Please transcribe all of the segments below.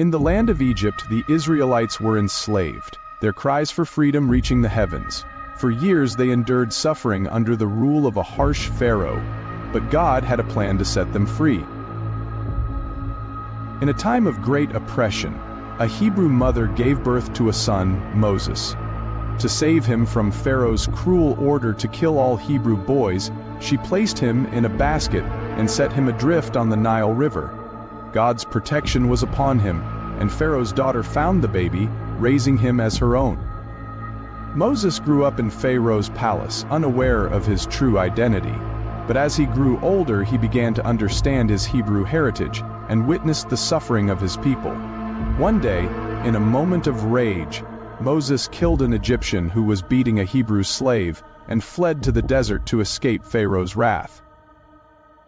In the land of Egypt, the Israelites were enslaved, their cries for freedom reaching the heavens. For years they endured suffering under the rule of a harsh Pharaoh, but God had a plan to set them free. In a time of great oppression, a Hebrew mother gave birth to a son, Moses. To save him from Pharaoh's cruel order to kill all Hebrew boys, she placed him in a basket and set him adrift on the Nile River. God's protection was upon him, and Pharaoh's daughter found the baby, raising him as her own. Moses grew up in Pharaoh's palace, unaware of his true identity. But as he grew older, he began to understand his Hebrew heritage and witnessed the suffering of his people. One day, in a moment of rage, Moses killed an Egyptian who was beating a Hebrew slave and fled to the desert to escape Pharaoh's wrath.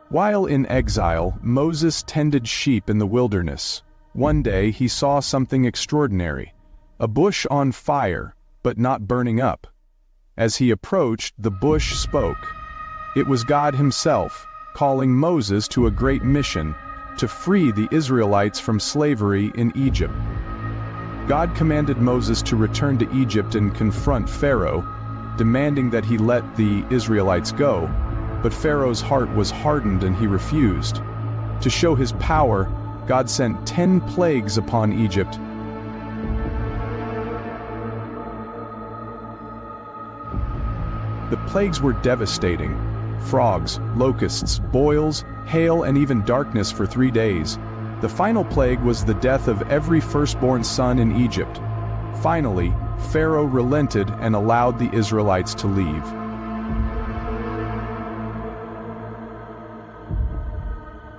While in exile, Moses tended sheep in the wilderness. One day he saw something extraordinary: a bush on fire, but not burning up. As he approached, the bush spoke. It was God himself, calling Moses to a great mission, to free the Israelites from slavery in Egypt. God commanded Moses to return to Egypt and confront Pharaoh, demanding that he let the Israelites go, but Pharaoh's heart was hardened and he refused. To show his power, God sent 10 plagues upon Egypt. The plagues were devastating: frogs, locusts, boils, hail, and even darkness for 3 days. The final plague was the death of every firstborn son in Egypt. Finally, Pharaoh relented and allowed the Israelites to leave.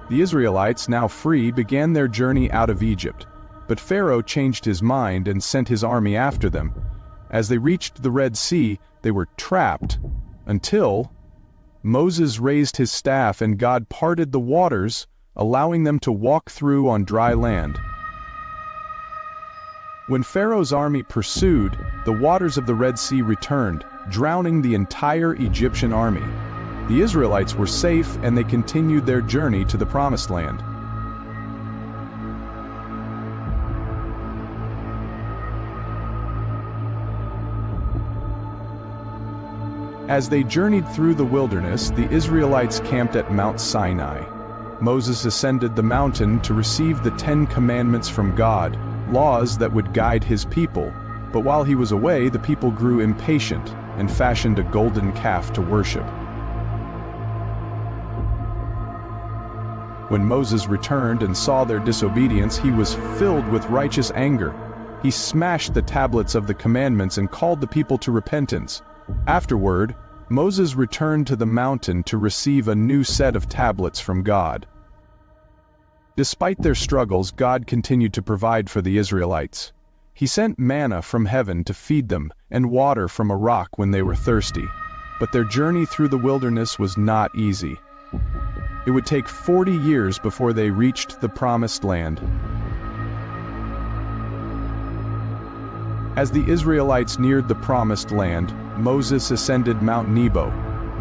The Israelites, now free, began their journey out of Egypt. But Pharaoh changed his mind and sent his army after them. As they reached the Red Sea, they were trapped until Moses raised his staff and God parted the waters, allowing them to walk through on dry land. When Pharaoh's army pursued, the waters of the Red Sea returned, drowning the entire Egyptian army. The Israelites were safe and they continued their journey to the Promised Land. As they journeyed through the wilderness, the Israelites camped at Mount Sinai. Moses ascended the mountain to receive the 10 Commandments from God, laws that would guide his people. But while he was away, the people grew impatient and fashioned a golden calf to worship. When Moses returned and saw their disobedience, he was filled with righteous anger. He smashed the tablets of the commandments and called the people to repentance. Afterward, Moses returned to the mountain to receive a new set of tablets from God. Despite their struggles, God continued to provide for the Israelites. He sent manna from heaven to feed them and water from a rock when they were thirsty. But their journey through the wilderness was not easy. It would take 40 years before they reached the Promised Land. As the Israelites neared the Promised Land, Moses ascended Mount Nebo.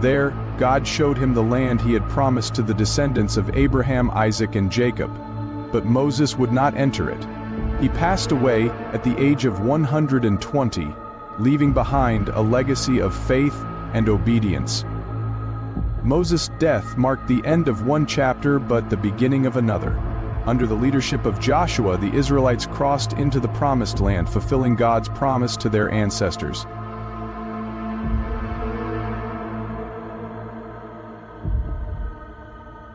There, God showed him the land he had promised to the descendants of Abraham, Isaac, and Jacob. But Moses would not enter it. He passed away at the age of 120, leaving behind a legacy of faith and obedience. Moses' death marked the end of one chapter but the beginning of another. Under the leadership of Joshua, the Israelites crossed into the Promised Land, fulfilling God's promise to their ancestors.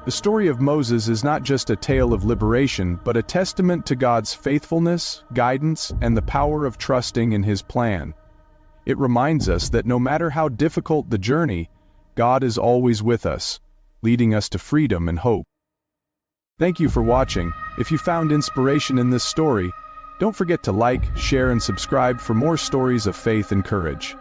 The story of Moses is not just a tale of liberation, but a testament to God's faithfulness, guidance, and the power of trusting in His plan. It reminds us that no matter how difficult the journey, God is always with us, leading us to freedom and hope. Thank you for watching. If you found inspiration in this story, don't forget to like, share, and subscribe for more stories of faith and courage.